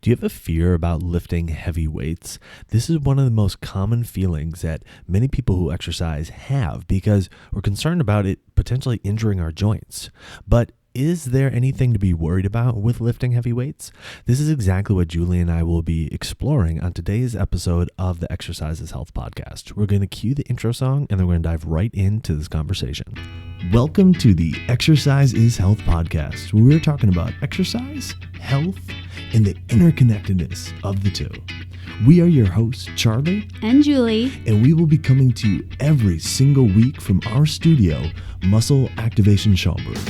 Do you have a fear about lifting heavy weights? This is one of the most common feelings that many people who exercise have because we're concerned about it potentially injuring our joints. But is there anything to be worried about with lifting heavy weights? This is exactly what Julie and I will be exploring on today's episode of the Exercise is Health podcast. We're going to cue the intro song and then we're going to dive right into this conversation. Welcome to the Exercise is Health podcast, where we're talking about exercise, health, and the interconnectedness of the two. We are your hosts, Charlie and Julie, and we will be coming to you every single week from our studio, Muscle Activation Schaumburg.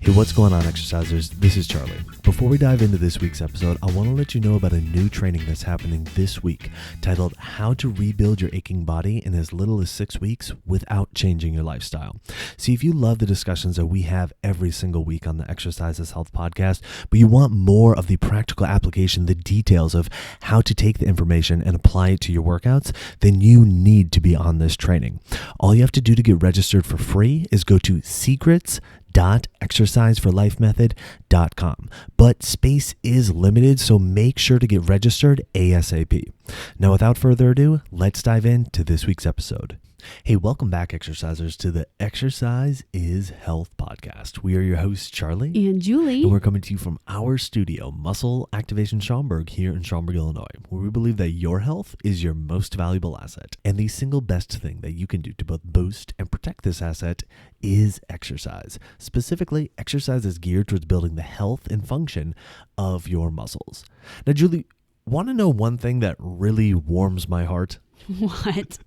Hey, what's going on, exercisers? This is Charlie. Before we dive into this week's episode, I want to let you know about a new training that's happening this week titled How to Rebuild Your Aching Body in as little as 6 weeks without changing your lifestyle. See, if you love the discussions that we have every single week on the Exercise is Health podcast, but you want more of the practical application, the details of how to take the information and apply it to your workouts, then you need to be on this training. All you have to do to get registered for free is go to secrets.exerciseforlifemethod.com. But space is limited, so make sure to get registered ASAP. Now, without further ado, let's dive into this week's episode. Hey, welcome back, exercisers, to the Exercise is Health podcast. We are your hosts, Charlie and Julie, and we're coming to you from our studio, Muscle Activation Schaumburg, here in Schaumburg, Illinois, where we believe that your health is your most valuable asset. And the single best thing that you can do to both boost and protect this asset is exercise. Specifically, exercise is geared towards building the health and function of your muscles. Now, Julie, want to know one thing that really warms my heart? What?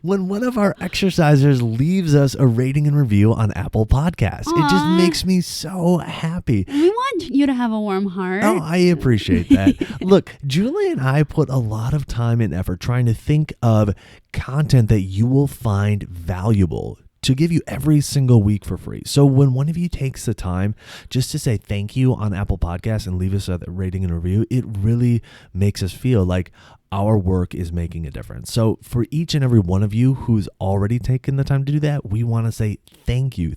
When one of our exercisers leaves us a rating and review on Apple Podcasts. Aww. It just makes me so happy. We want you to have a warm heart. Oh, I appreciate that. Look, Julie and I put a lot of time and effort trying to think of content that you will find valuable to give you every single week for free. So when one of you takes the time just to say thank you on Apple Podcasts and leave us a rating and review, it really makes us feel like our work is making a difference. So for each and every one of you who's already taken the time to do that, we want to say thank you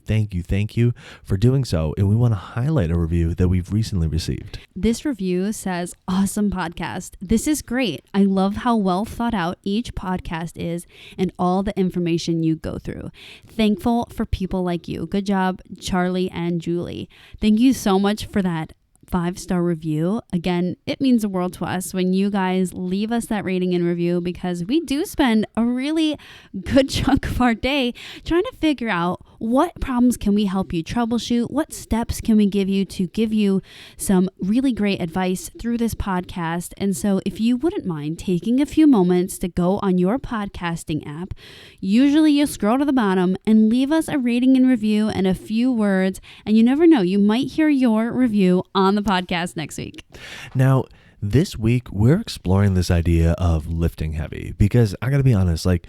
for doing so. And we want to highlight a review that we've recently received. This review says, "Awesome podcast. This is great. I love how well thought out each podcast is and all the information you go through. Thankful for people like you. Good job, Charlie and Julie." Thank you so much for that 5-star review. Again, it means the world to us when you guys leave us that rating and review, because we do spend a really good chunk of our day trying to figure out what problems can we help you troubleshoot, what steps can we give you to give you some really great advice through this podcast. And so if you wouldn't mind taking a few moments to go on your podcasting app, usually you scroll to the bottom and leave us a rating and review and a few words, and you never know, you might hear your review on the podcast next week. Now, this week, we're exploring this idea of lifting heavy because I got to be honest, like,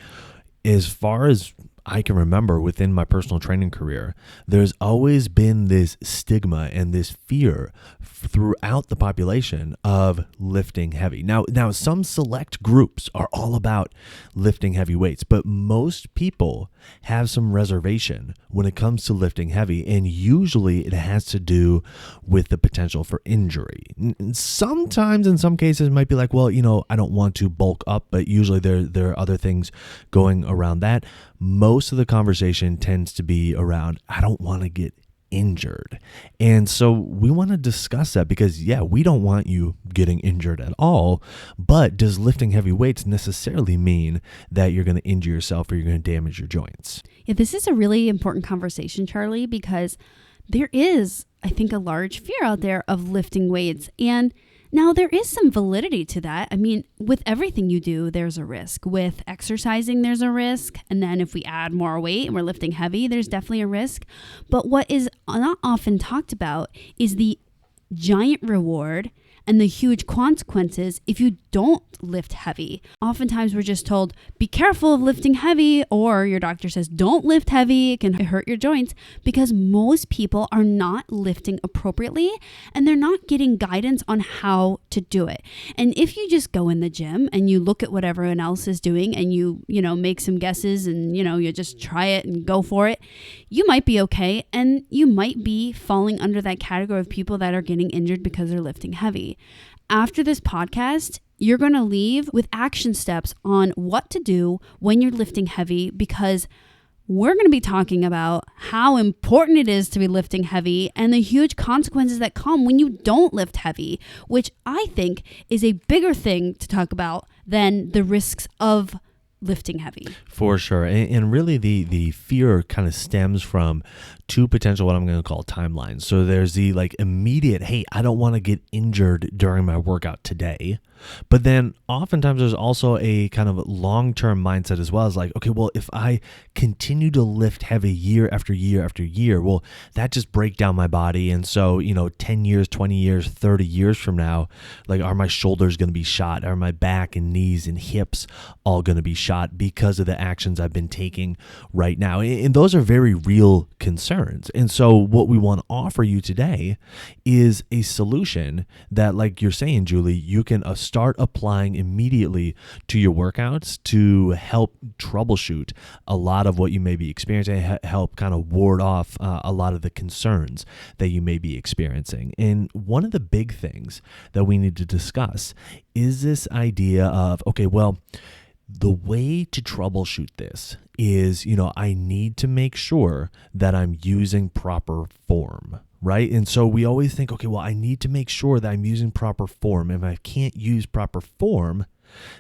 as far as I can remember within my personal training career, there's always been this stigma and this fear throughout the population of lifting heavy. Now, some select groups are all about lifting heavy weights, but most people have some reservation when it comes to lifting heavy, and usually it has to do with the potential for injury. Sometimes, in some cases, it might be like, well, I don't want to bulk up, but usually there are other things going around that. Most of the conversation tends to be around, I don't want to get injured. And so we want to discuss that because, we don't want you getting injured at all, but does lifting heavy weights necessarily mean that you're going to injure yourself or you're going to damage your joints? Yeah, this is a really important conversation, Charlie, because there is, I think, a large fear out there of lifting weights. And now, there is some validity to that. I mean, with everything you do, there's a risk. With exercising, there's a risk. And then if we add more weight and we're lifting heavy, there's definitely a risk. But what is not often talked about is the giant reward and the huge consequences if you don't lift heavy. Oftentimes we're just told, be careful of lifting heavy, or your doctor says, don't lift heavy, it can hurt your joints, because most people are not lifting appropriately and they're not getting guidance on how to do it. And if you just go in the gym and you look at what everyone else is doing and you make some guesses and, you just try it and go for it, you might be okay. And you might be falling under that category of people that are getting injured because they're lifting heavy. after this podcast, you're going to leave with action steps on what to do when you're lifting heavy, because we're going to be talking about how important it is to be lifting heavy and the huge consequences that come when you don't lift heavy, which I think is a bigger thing to talk about than the risks of lifting heavy. For sure. And really the fear kind of stems from two potential, what I'm going to call timelines. So there's the like immediate, hey, I don't want to get injured during my workout today. But then oftentimes there's also a kind of long-term mindset as well, as like, okay, well, if I continue to lift heavy year after year after year, well, that just break down my body. And so, 10 years, 20 years, 30 years from now, like, are my shoulders going to be shot? Are my back and knees and hips all going to be shot because of the actions I've been taking right now? And those are very real concerns. And so what we want to offer you today is a solution that, like you're saying, Julie, you can start applying immediately to your workouts to help troubleshoot a lot of what you may be experiencing, help kind of ward off a lot of the concerns that you may be experiencing. And one of the big things that we need to discuss is this idea of, okay, well, the way to troubleshoot this is, I need to make sure that I'm using proper form. Right? And so we always think, okay, well, I need to make sure that I'm using proper form. If I can't use proper form,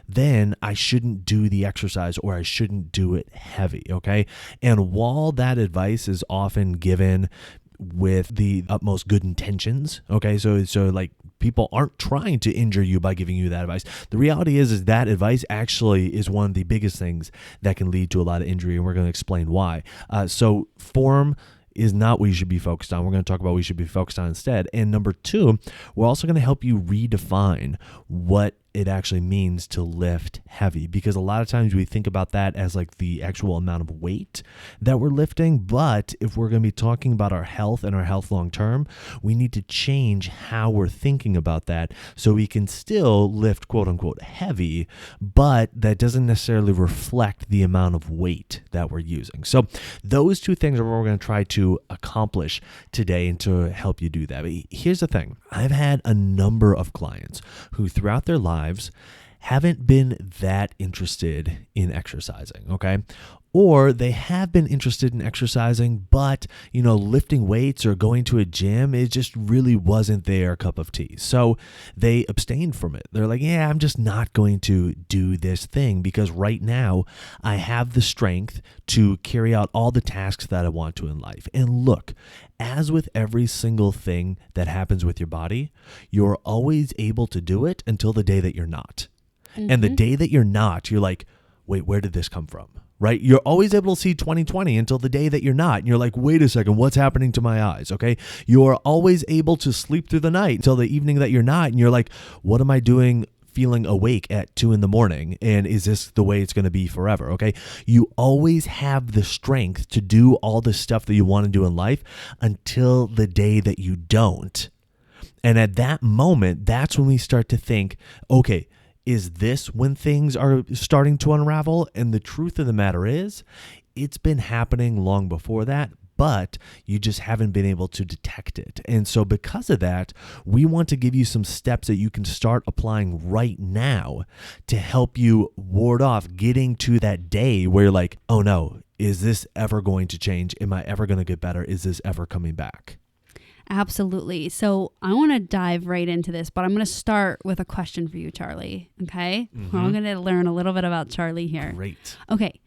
then I shouldn't do the exercise or I shouldn't do it heavy. Okay. And while that advice is often given with the utmost good intentions, okay, so like people aren't trying to injure you by giving you that advice. The reality is that advice actually is one of the biggest things that can lead to a lot of injury, and we're going to explain why. So form is not what you should be focused on. We're going to talk about what you should be focused on instead. And number two, we're also going to help you redefine what it actually means to lift heavy, because a lot of times we think about that as like the actual amount of weight that we're lifting. But if we're going to be talking about our health and our health long term, we need to change how we're thinking about that so we can still lift quote unquote heavy, but that doesn't necessarily reflect the amount of weight that we're using. So those two things are what we're going to try to accomplish today and to help you do that. But here's the thing. I've had a number of clients who throughout their lives haven't been that interested in exercising, okay? Or they have been interested in exercising, but, lifting weights or going to a gym, it just really wasn't their cup of tea. So they abstained from it. They're like, yeah, I'm just not going to do this thing because right now I have the strength to carry out all the tasks that I want to in life. And look, as with every single thing that happens with your body, you're always able to do it until the day that you're not. Mm-hmm. And the day that you're not, you're like, wait, where did this come from? Right? You're always able to see 20/20 until the day that you're not. And you're like, wait a second, what's happening to my eyes? Okay. You're always able to sleep through the night until the evening that you're not. And you're like, what am I doing feeling awake at 2 a.m? And is this the way it's going to be forever? Okay. You always have the strength to do all the stuff that you want to do in life until the day that you don't. And at that moment, that's when we start to think, okay, is this when things are starting to unravel? And the truth of the matter is, it's been happening long before that, but you just haven't been able to detect it. And so because of that, we want to give you some steps that you can start applying right now to help you ward off getting to that day where you're like, oh no, is this ever going to change? Am I ever going to get better? Is this ever coming back? Absolutely. So I want to dive right into this, but I'm going to start with a question for you, Charlie. Okay? Mm-hmm. We're all going to learn a little bit about Charlie here. Great. Okay.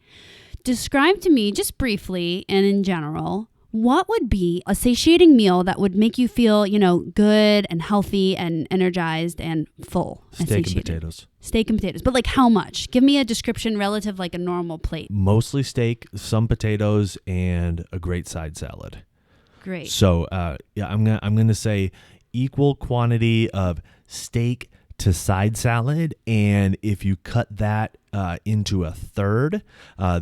Describe to me, just briefly and in general, what would be a satiating meal that would make you feel, good and healthy and energized and full? Steak and potatoes. Steak and potatoes. But like how much? Give me a description relative like a normal plate. Mostly steak, some potatoes, and a great side salad. Great. So, I'm gonna say equal quantity of steak to side salad, and if you cut that into a third, a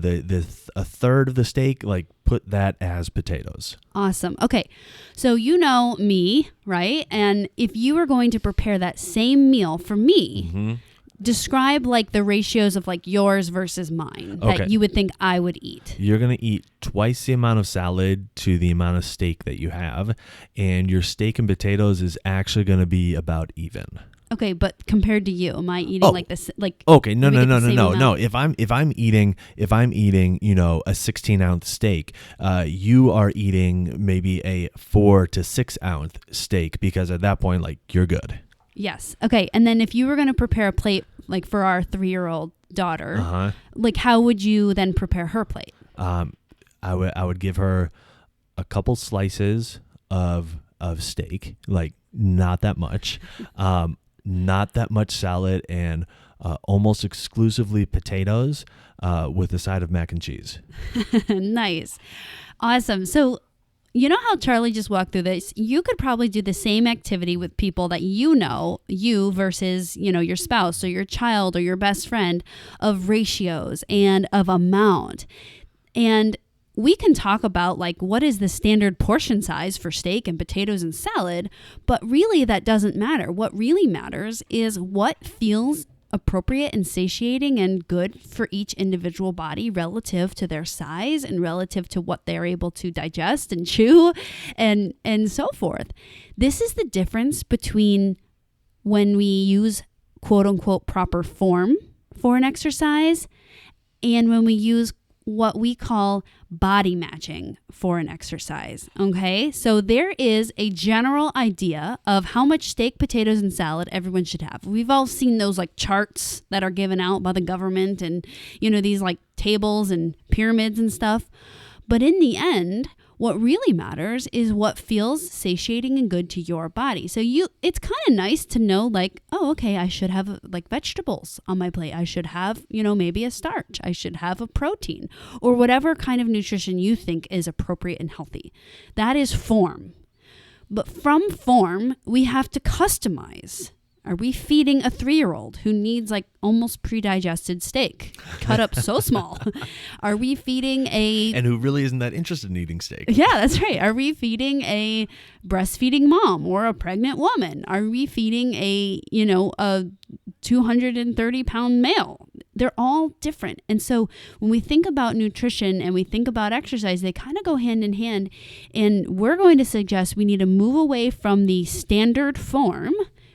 third of the steak, like put that as potatoes. Awesome. Okay, so you know me, right? And if you were going to prepare that same meal for me. Mm-hmm. Describe like the ratios of like yours versus mine that you would think I would eat. You're going to eat twice the amount of salad to the amount of steak that you have. And your steak and potatoes is actually going to be about even. Okay, but compared to you, am I eating Oh, like this? Like, okay, no, do we no, get no, the no, same no, no. amount? If I'm eating, a 16-ounce steak, you are eating maybe a 4 to 6 ounce steak because at that point, like, you're good. Yes. Okay, and then if you were going to prepare a plate like for our 3-year-old daughter, Uh like how would you then prepare her plate? huh. I would give her a couple slices of steak, like not that much, not that much salad, and almost exclusively potatoes with a side of mac and cheese. Nice. Awesome. So, you know how Charlie just walked through this? You could probably do the same activity with people that you versus, your spouse or your child or your best friend, of ratios and of amount. And we can talk about like what is the standard portion size for steak and potatoes and salad, but really that doesn't matter. What really matters is what feels appropriate and satiating and good for each individual body relative to their size and relative to what they're able to digest and chew and so forth. This is the difference between when we use quote unquote proper form for an exercise and when we use what we call body matching for an exercise. Okay, so there is a general idea of how much steak, potatoes, and salad everyone should have. We've all seen those like charts that are given out by the government and, these like tables and pyramids and stuff. But in the end, what really matters is what feels satiating and good to your body. So it's kind of nice to know like, oh, okay, I should have like vegetables on my plate. I should have, maybe a starch. I should have a protein or whatever kind of nutrition you think is appropriate and healthy. That is form. But from form, we have to customize. Are we feeding a 3-year-old who needs like almost pre-digested steak cut up so small? Are we feeding And who really isn't that interested in eating steak? Yeah, that's right. Are we feeding a breastfeeding mom or a pregnant woman? Are we feeding a 230-pound male? They're all different. And so when we think about nutrition and we think about exercise, they kind of go hand in hand. And we're going to suggest we need to move away from the standard form,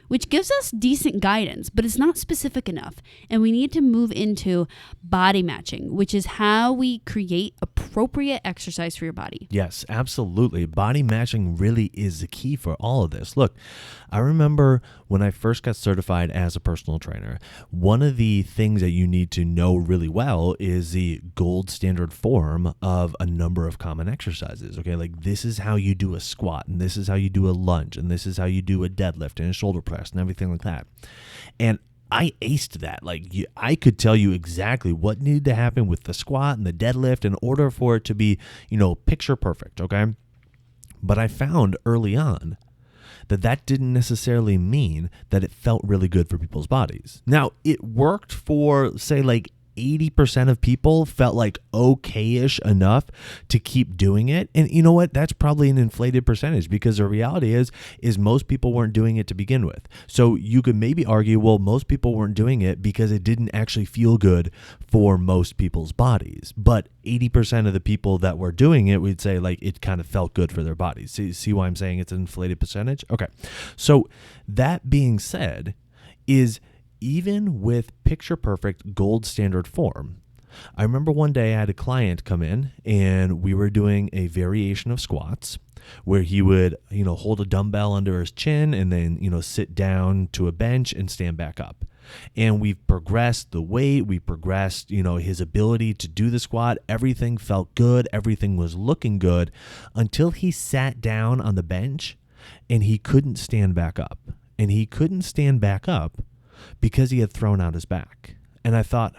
which gives us decent guidance, but it's not specific enough. And we need to move into body matching, which is how we create appropriate exercise for your body. Yes, absolutely. Body matching really is the key for all of this. Look, I remember when I first got certified as a personal trainer, one of the things that you need to know really well is the gold standard form of a number of common exercises. Okay, like this is how you do a squat, and this is how you do a lunge, and this is how you do a deadlift and a shoulder press and everything like that. And I aced that. Like I could tell you exactly what needed to happen with the squat and the deadlift in order for it to be, picture perfect. Okay. But I found early on that didn't necessarily mean that it felt really good for people's bodies. Now, it worked for, say, like 80% of people felt like okay-ish enough to keep doing it. And you know what? That's probably an inflated percentage because the reality is most people weren't doing it to begin with. So you could maybe argue, well, most people weren't doing it because it didn't actually feel good for most people's bodies. But 80% of the people that were doing it, we'd say like it kind of felt good for their bodies. See why I'm saying it's an inflated percentage? Okay. So that being said, is even with picture perfect gold standard form, I remember one day I had a client come in and we were doing a variation of squats where he would, hold a dumbbell under his chin and then, sit down to a bench and stand back up. And we've progressed the weight, we progressed, his ability to do the squat. Everything felt good. Everything was looking good until he sat down on the bench and he couldn't stand back up. And he couldn't stand back up because he had thrown out his back. And I thought,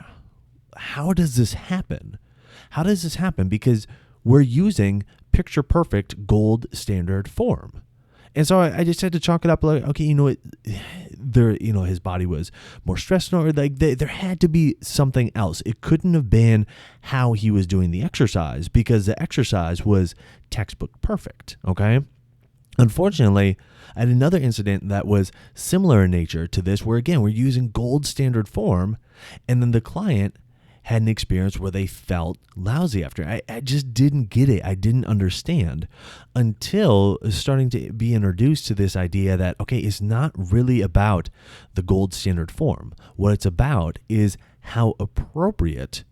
how does this happen? How does this happen? Because we're using picture perfect gold standard form. And so I just had to chalk it up like, okay, his body was more stressed, or like there had to be something else. It couldn't have been how he was doing the exercise because the exercise was textbook perfect. Okay. Unfortunately, I had another incident that was similar in nature to this, where again, we're using gold standard form, and then the client had an experience where they felt lousy after. I just didn't get it. I didn't understand until starting to be introduced to this idea that, okay, it's not really about the gold standard form. What it's about is how appropriate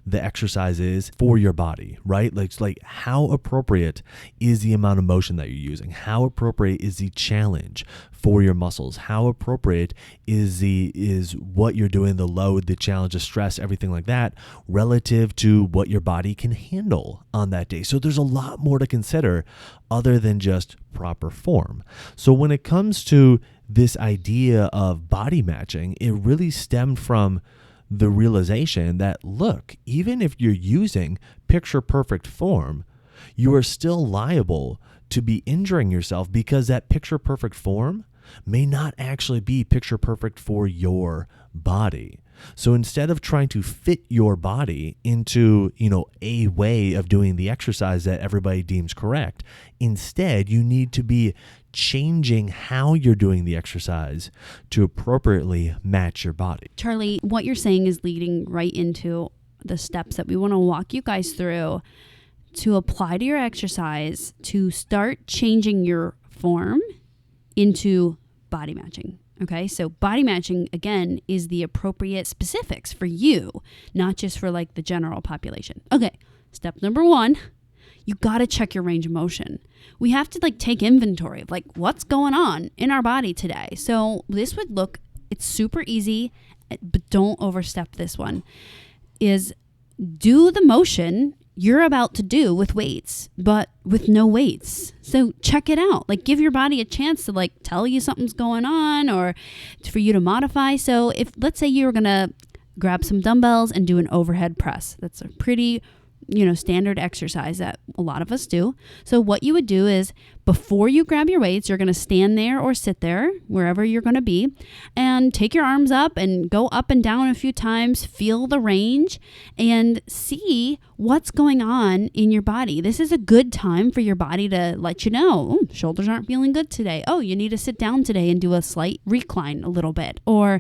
the exercise is for your body, right? Like how appropriate is the amount of motion that you're using? How appropriate is the challenge for your muscles? How appropriate is what you're doing, the load, the challenge, the stress, everything like that, relative to what your body can handle on that day? So there's a lot more to consider other than just proper form. So when it comes to this idea of body matching, it really stemmed from the realization that, look, even if you're using picture perfect form, you are still liable to be injuring yourself because that picture perfect form may not actually be picture perfect for your body. So instead of trying to fit your body into, a way of doing the exercise that everybody deems correct, instead you need to be changing how you're doing the exercise to appropriately match your body. Charlie, what you're saying is leading right into the steps that we want to walk you guys through to apply to your exercise to start changing your form into body matching. Okay, so body matching, again, is the appropriate specifics for you, not just for like the general population. Okay, step number 1, you got to check your range of motion. We have to take inventory of what's going on in our body today. So this would look, it's super easy, but don't overstep this one, is do the motion you're about to do with weights, but with no weights. So check it out. Give your body a chance to tell you something's going on or for you to modify. So if, let's say you were going to grab some dumbbells and do an overhead press, that's a pretty standard exercise that a lot of us do. So what you would do is before you grab your weights, you're going to stand there or sit there, wherever you're going to be, and take your arms up and go up and down a few times, feel the range and see what's going on in your body. This is a good time for your body to let you know, shoulders aren't feeling good today. Oh, you need to sit down today and do a slight recline a little bit. Or,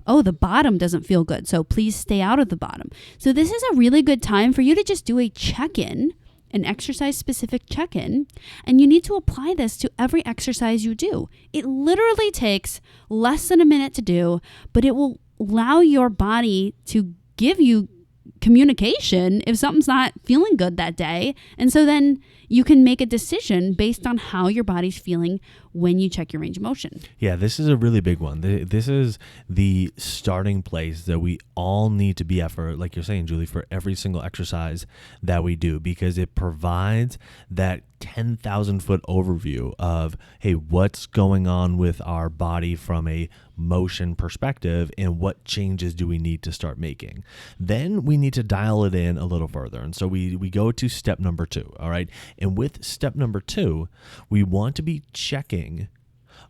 oh, the bottom doesn't feel good, so please stay out of the bottom. So this is a really good time for you to just do a check-in, an exercise-specific check-in, and you need to apply this to every exercise you do. It literally takes less than a minute to do, but it will allow your body to give you communication if something's not feeling good that day. And so then you can make a decision based on how your body's feeling when you check your range of motion. Yeah, this is a really big one. This is the starting place that we all need to be at for, like you're saying, Julie, for every single exercise that we do, because it provides that 10,000 foot overview of, hey, what's going on with our body from a motion perspective and what changes do we need to start making. Then we need to dial it in a little further. And so we go to step number 2, all right? And with step number 2, we want to be checking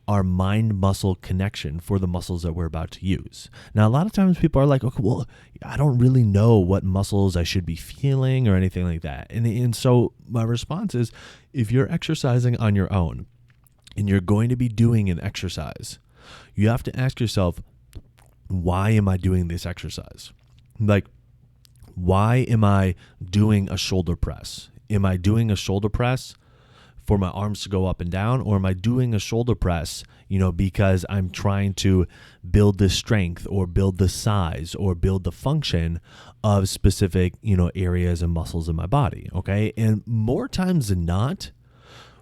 our mind-muscle connection for the muscles that we're about to use. Now, a lot of times people are like, okay, well, I don't really know what muscles I should be feeling or anything like that. And so my response is, if you're exercising on your own and you're going to be doing an exercise, you have to ask yourself, why am I doing this exercise? Why am I doing a shoulder press? Am I doing a shoulder press for my arms to go up and down, or am I doing a shoulder press, because I'm trying to build the strength or build the size or build the function of specific, areas and muscles in my body, okay? And more times than not,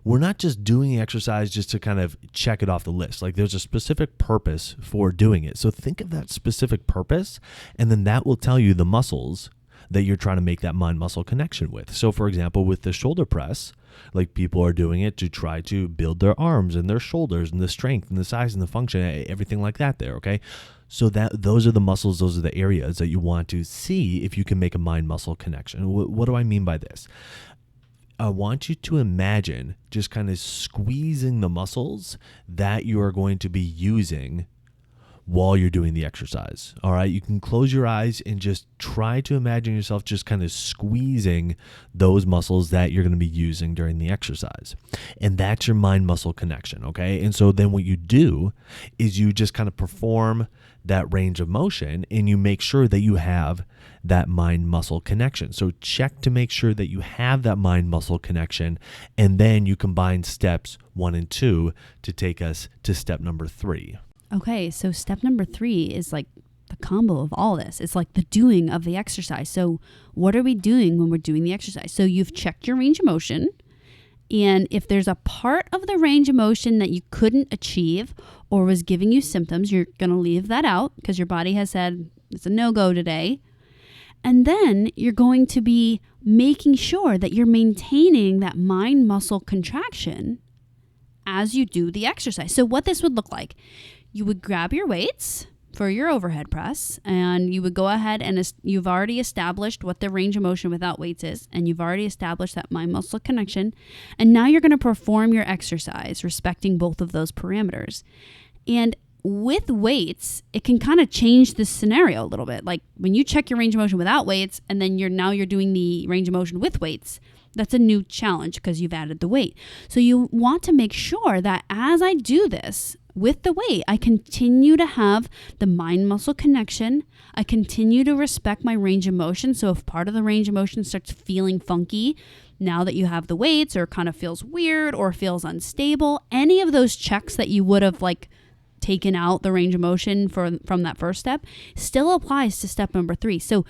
we're not just doing the exercise just to kind of check it off the list. There's a specific purpose for doing it. So think of that specific purpose, and then that will tell you the muscles that you're trying to make that mind-muscle connection with. So for example, with the shoulder press, people are doing it to try to build their arms and their shoulders and the strength and the size and the function, everything like that there, okay? So those are the muscles, those are the areas that you want to see if you can make a mind-muscle connection. What do I mean by this? I want you to imagine just kind of squeezing the muscles that you are going to be using while you're doing the exercise. All right. You can close your eyes and just try to imagine yourself just kind of squeezing those muscles that you're going to be using during the exercise. And that's your mind muscle connection. Okay. And so then what you do is you just kind of perform that range of motion and you make sure that you have that mind muscle connection. So check to make sure that you have that mind muscle connection, and then you combine steps 1 and 2 to take us to step number 3. Okay, so step number 3 is like the combo of all this. It's like the doing of the exercise. So what are we doing when we're doing the exercise? So you've checked your range of motion. And if there's a part of the range of motion that you couldn't achieve or was giving you symptoms, you're going to leave that out because your body has said it's a no-go today. And then you're going to be making sure that you're maintaining that mind muscle contraction as you do the exercise. So what this would look like, you would grab your weights for your overhead press, and you would go ahead and you've already established what the range of motion without weights is, and you've already established that mind muscle connection. And now you're going to perform your exercise respecting both of those parameters. And with weights, it can kind of change the scenario a little bit. Like when you check your range of motion without weights, and then you're doing the range of motion with weights, that's a new challenge because you've added the weight. So you want to make sure that as I do this with the weight, I continue to have the mind muscle connection. I continue to respect my range of motion. So if part of the range of motion starts feeling funky, now that you have the weights, or kind of feels weird or feels unstable, any of those checks that you would have like taken out the range of motion from that first step still applies to step number 3. So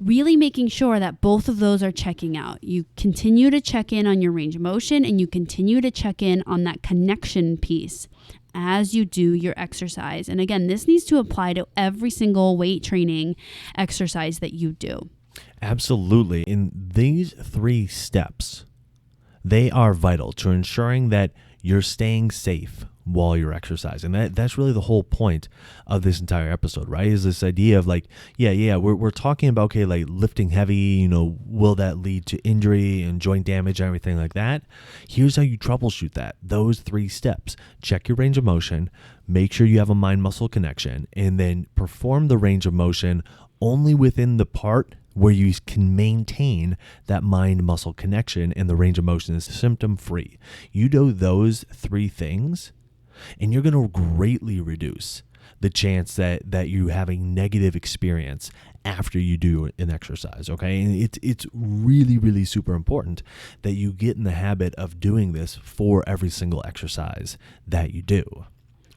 really making sure that both of those are checking out. You continue to check in on your range of motion, and you continue to check in on that connection piece as you do your exercise. And again, this needs to apply to every single weight training exercise that you do. Absolutely. In these 3 steps, they are vital to ensuring that you're staying safe while you're exercising. That's really the whole point of this entire episode, right? Is this idea of like, we're talking about, okay, like lifting heavy, will that lead to injury and joint damage and everything like that? Here's how you troubleshoot that. Those 3 steps: check your range of motion, make sure you have a mind muscle connection, and then perform the range of motion only within the part where you can maintain that mind muscle connection and the range of motion is symptom free. You do those 3 things, and you're going to greatly reduce the chance that you have a negative experience after you do an exercise, okay? And it's really, really super important that you get in the habit of doing this for every single exercise that you do.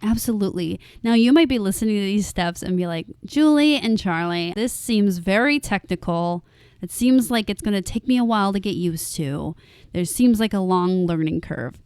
Absolutely. Now, you might be listening to these steps and be like, Julie and Charlie, this seems very technical. It seems like it's going to take me a while to get used to. There seems like a long learning curve.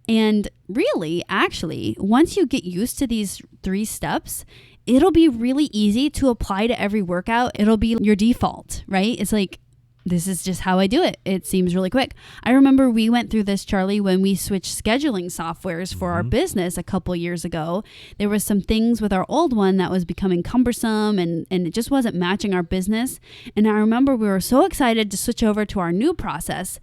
And really, actually, once you get used to these 3 steps, it'll be really easy to apply to every workout. It'll be your default, right? It's like, this is just how I do it. It seems really quick. I remember we went through this, Charlie, when we switched scheduling softwares for our business a couple years ago. There was some things with our old one that was becoming cumbersome and it just wasn't matching our business. And I remember we were so excited to switch over to our new process.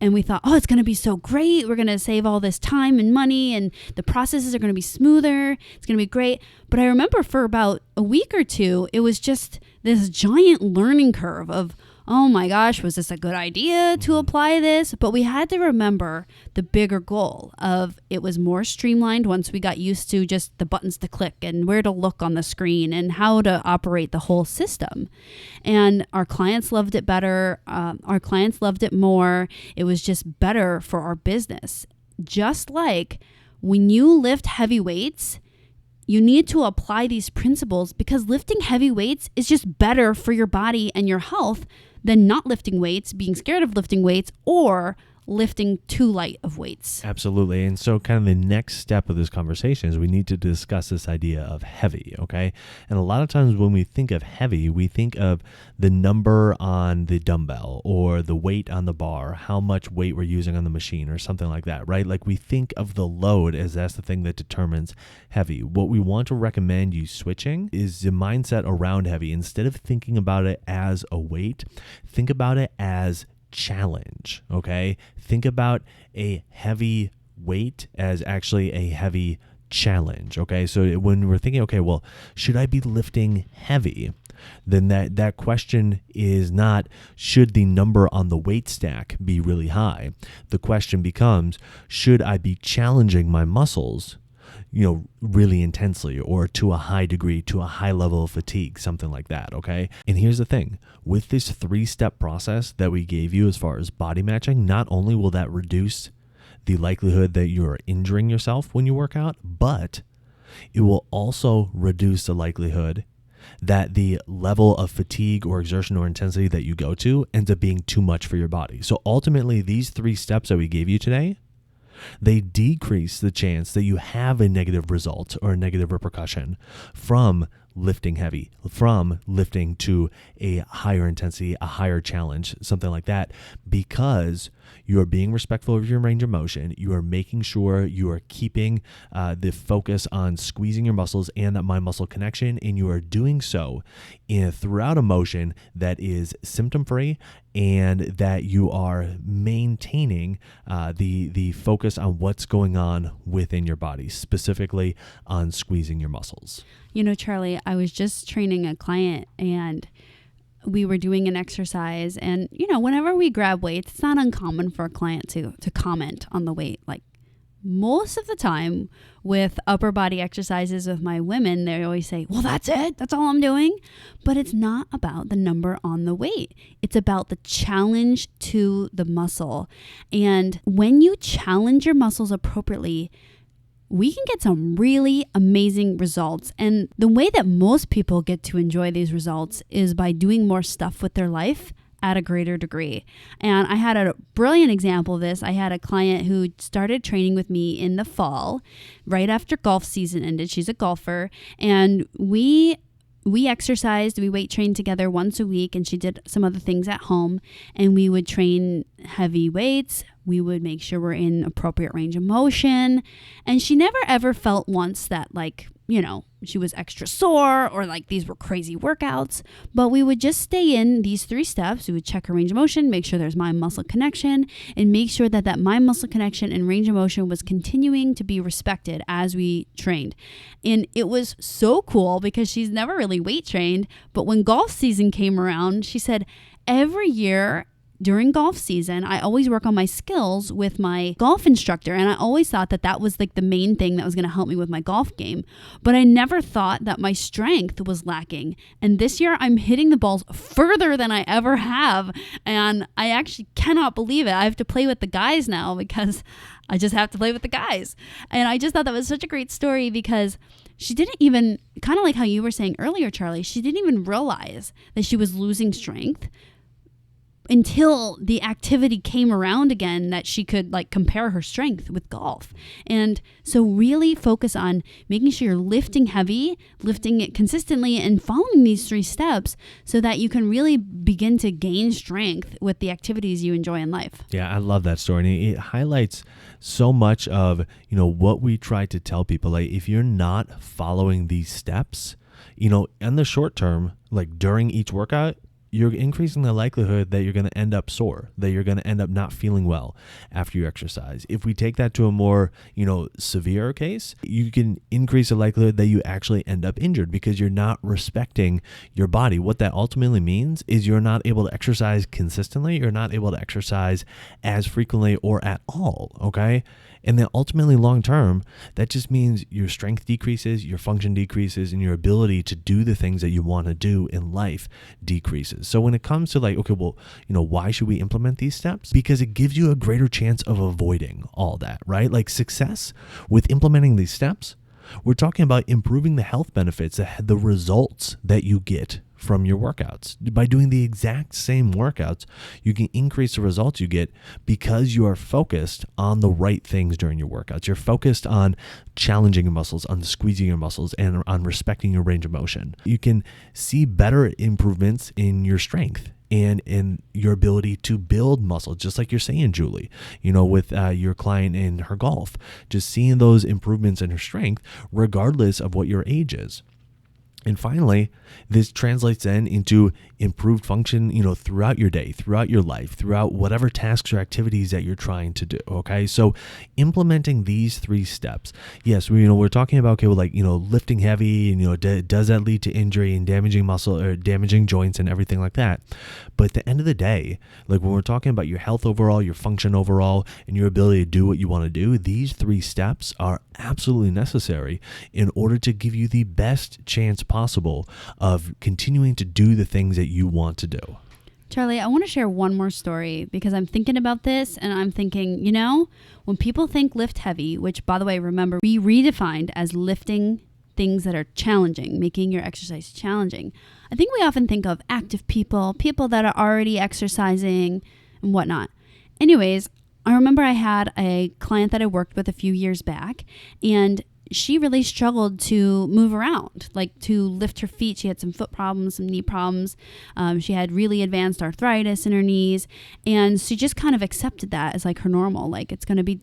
And we thought, it's going to be so great. We're going to save all this time and money, and the processes are going to be smoother. It's going to be great. But I remember for about a week or 2, it was just this giant learning curve of, oh my gosh, was this a good idea to apply this? But we had to remember the bigger goal of it was more streamlined once we got used to just the buttons to click and where to look on the screen and how to operate the whole system. And our clients loved it better. Our clients loved it more. It was just better for our business. Just like when you lift heavy weights, you need to apply these principles because lifting heavy weights is just better for your body and your health than not lifting weights, being scared of lifting weights, or lifting too light of weights. Absolutely. And so kind of the next step of this conversation is we need to discuss this idea of heavy, okay? And a lot of times when we think of heavy, we think of the number on the dumbbell or the weight on the bar, how much weight we're using on the machine or something like that, right? Like we think of the load as that's the thing that determines heavy. What we want to recommend you switching is the mindset around heavy. Instead of thinking about it as a weight, think about it as challenge, okay? Think about a heavy weight as actually a heavy challenge. Okay. So when we're thinking, okay, well, should I be lifting heavy? Then that question is not, should the number on the weight stack be really high? The question becomes, should I be challenging my muscles, really intensely, or to a high degree, to a high level of fatigue, something like that, okay? And here's the thing, with this 3-step process that we gave you as far as body matching, not only will that reduce the likelihood that you're injuring yourself when you work out, but it will also reduce the likelihood that the level of fatigue or exertion or intensity that you go to ends up being too much for your body. So ultimately, these 3 steps that we gave you today, they decrease the chance that you have a negative result or a negative repercussion from lifting heavy, from lifting to a higher intensity, a higher challenge, something like that, because you are being respectful of your range of motion. You are making sure you are keeping the focus on squeezing your muscles and that mind muscle connection, and you are doing so throughout a motion that is symptom-free, and that you are maintaining the focus on what's going on within your body, specifically on squeezing your muscles. Charlie, I was just training a client, and we were doing an exercise, and whenever we grab weights, it's not uncommon for a client to comment on the weight. Like most of the time with upper body exercises with my women, they always say, well, that's it, that's all I'm doing. But it's not about the number on the weight. It's about the challenge to the muscle. And when you challenge your muscles appropriately, we can get some really amazing results. And the way that most people get to enjoy these results is by doing more stuff with their life at a greater degree. And I had a brilliant example of this. I had a client who started training with me in the fall, right after golf season ended. She's a golfer, and we exercised, we weight trained together once a week, and she did some other things at home, and we would train heavy weights. We would make sure we're in appropriate range of motion. And she never ever felt once that she was extra sore or like these were crazy workouts. But we would just stay in these 3 steps. We would check her range of motion, make sure there's mind muscle connection, and make sure that mind muscle connection and range of motion was continuing to be respected as we trained. And it was so cool because she's never really weight trained. But when golf season came around, she said, every year during golf season, I always work on my skills with my golf instructor. And I always thought that was like the main thing that was going to help me with my golf game. But I never thought that my strength was lacking. And this year I'm hitting the balls further than I ever have. And I actually cannot believe it. I have to play with the guys now because I just have to play with the guys. And I just thought that was such a great story because she didn't even, kind of like how you were saying earlier, Charlie, she didn't even realize that she was losing strength until the activity came around again, that she could compare her strength with golf. And so really focus on making sure you're lifting heavy, lifting it consistently, and following these 3 steps so that you can really begin to gain strength with the activities you enjoy in life. Yeah, I love that story. And it highlights so much of, what we try to tell people. Like, if you're not following these steps, in the short term, like during each workout, you're increasing the likelihood that you're going to end up sore, that you're going to end up not feeling well after you exercise. If we take that to a more, severe case, you can increase the likelihood that you actually end up injured because you're not respecting your body. What that ultimately means is you're not able to exercise consistently. You're not able to exercise as frequently or at all. Okay. And then ultimately long term, that just means your strength decreases, your function decreases, and your ability to do the things that you want to do in life decreases. So when it comes to why should we implement these steps? Because it gives you a greater chance of avoiding all that, right? Like success with implementing these steps, we're talking about improving the health benefits, the results that you get from your workouts. By doing the exact same workouts, you can increase the results you get because you are focused on the right things during your workouts. You're focused on challenging your muscles, on squeezing your muscles, and on respecting your range of motion. You can see better improvements in your strength and in your ability to build muscle, just like you're saying, Julie, with your client in her golf, just seeing those improvements in her strength, regardless of what your age is. And finally, this translates then into improved function, throughout your day, throughout your life, throughout whatever tasks or activities that you're trying to do. Okay. So implementing these 3 steps, yes, we're talking about, lifting heavy and, does that lead to injury and damaging muscle or damaging joints and everything like that. But at the end of the day, like when we're talking about your health overall, your function overall, and your ability to do what you want to do, these 3 steps are absolutely necessary in order to give you the best chance possible of continuing to do the things that you want to do. Charlie, I want to share one more story because I'm thinking about this and I'm thinking, when people think lift heavy, which by the way, remember, we redefined as lifting things that are challenging, making your exercise challenging. I think we often think of active people that are already exercising and whatnot. Anyways, I remember I had a client that I worked with a few years back, and she really struggled to move around, like to lift her feet. She had some foot problems, some knee problems. She had really advanced arthritis in her knees. And she just kind of accepted that as like her normal. Like it's going to be,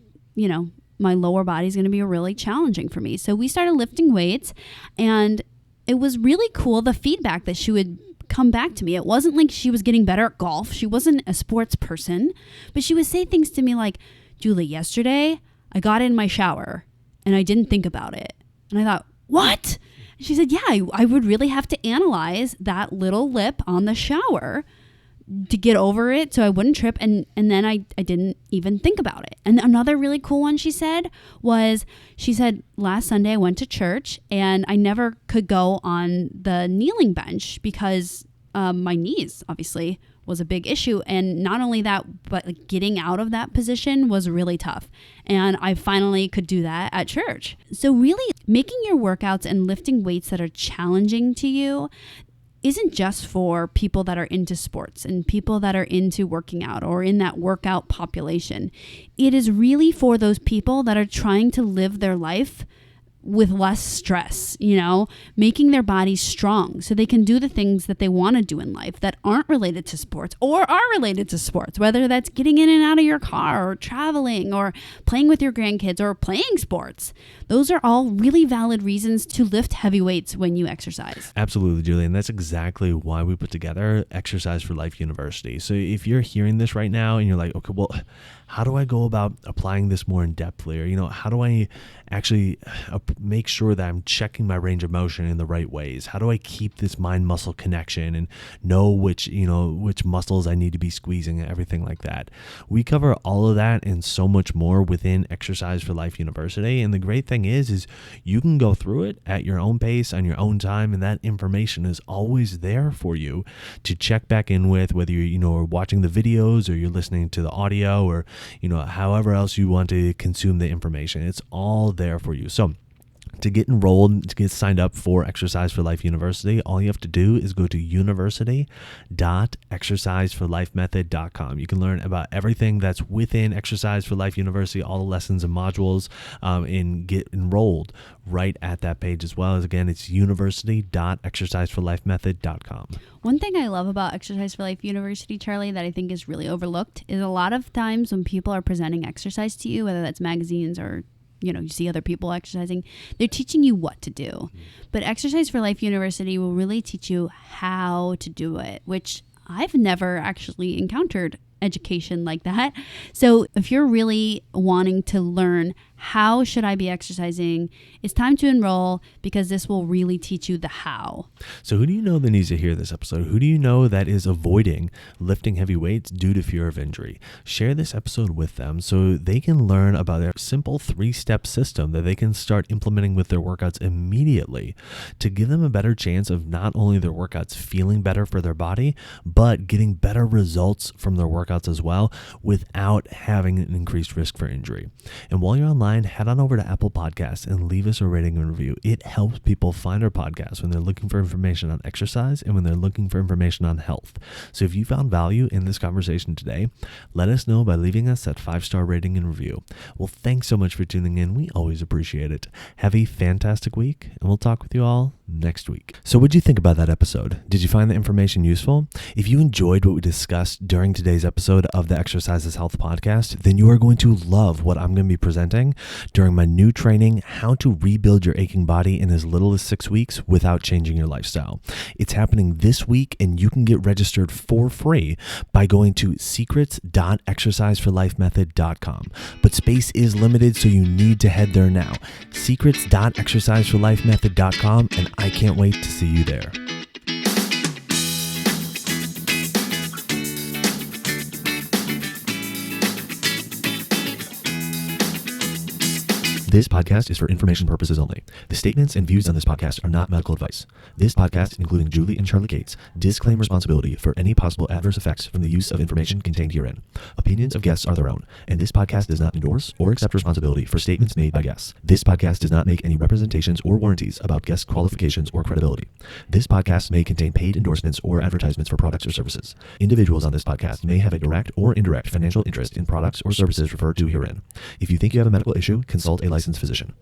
my lower body is going to be really challenging for me. So we started lifting weights, and it was really cool, the feedback that she would come back to me. It wasn't like she was getting better at golf. She wasn't a sports person, but she would say things to me like, Julie, yesterday I got in my shower and I didn't think about it. And I thought, what? And she said, yeah, I would really have to analyze that little lip on the shower to get over it so I wouldn't trip. And then I didn't even think about it. And another really cool one she said, last Sunday I went to church and I never could go on the kneeling bench because my knees obviously was a big issue. And not only that, but like getting out of that position was really tough. And I finally could do that at church. So really making your workouts and lifting weights that are challenging to you isn't just for people that are into sports and people that are into working out or in that workout population. It is really for those people that are trying to live their life with less stress, making their bodies strong so they can do the things that they want to do in life that aren't related to sports or are related to sports, whether that's getting in and out of your car or traveling or playing with your grandkids or playing sports. Those are all really valid reasons to lift heavy weights when you exercise. Absolutely, Julie. And that's exactly why we put together Exercise for Life University. So if you're hearing this right now and you're like, okay, well, how do I go about applying this more in depthly? Or, how do I actually make sure that I'm checking my range of motion in the right ways? How do I keep this mind-muscle connection and know which muscles I need to be squeezing and everything like that? We cover all of that and so much more within Exercise for Life University. And the great thing is you can go through it at your own pace, on your own time, and that information is always there for you to check back in with, whether you're watching the videos or you're listening to the audio or however else you want to consume the information. It's all there for you. So to get enrolled, to get signed up for Exercise for Life University, all you have to do is go to university.exerciseforlifemethod.com. You can learn about everything that's within Exercise for Life University, all the lessons and modules, and get enrolled right at that page as well. As again, it's university.exerciseforlifemethod.com. One thing I love about Exercise for Life University, Charlie, that I think is really overlooked is a lot of times when people are presenting exercise to you, whether that's magazines or you see other people exercising, they're teaching you what to do. But Exercise for Life University will really teach you how to do it, which I've never actually encountered education like that. So if you're really wanting to learn how should I be exercising, it's time to enroll because this will really teach you the how. So who do you know that needs to hear this episode? Who do you know that is avoiding lifting heavy weights due to fear of injury? Share this episode with them so they can learn about their simple 3-step system that they can start implementing with their workouts immediately to give them a better chance of not only their workouts feeling better for their body, but getting better results from their workouts as well without having an increased risk for injury. And while you're online, head on over to Apple Podcasts and leave us a rating and review. It helps people find our podcast when they're looking for information on exercise and when they're looking for information on health. So if you found value in this conversation today, let us know by leaving us that 5-star rating and review. Well, thanks so much for tuning in. We always appreciate it. Have a fantastic week, and we'll talk with you all next week. So what'd you think about that episode? Did you find the information useful? If you enjoyed what we discussed during today's episode of the Exercise is Health podcast, then you are going to love what I'm going to be presenting during my new training, How to Rebuild Your Aching Body in as Little as 6 weeks Without Changing Your Lifestyle. It's happening this week, and you can get registered for free by going to secrets.exerciseforlifemethod.com. But space is limited, so you need to head there now. secrets.exerciseforlifemethod.com, and I can't wait to see you there. This podcast is for information purposes only. The statements and views on this podcast are not medical advice. This podcast, including Julie and Charlie Gates, disclaim responsibility for any possible adverse effects from the use of information contained herein. Opinions of guests are their own, and this podcast does not endorse or accept responsibility for statements made by guests. This podcast does not make any representations or warranties about guest qualifications or credibility. This podcast may contain paid endorsements or advertisements for products or services. Individuals on this podcast may have a direct or indirect financial interest in products or services referred to herein. If you think you have a medical issue, consult a licensed physician.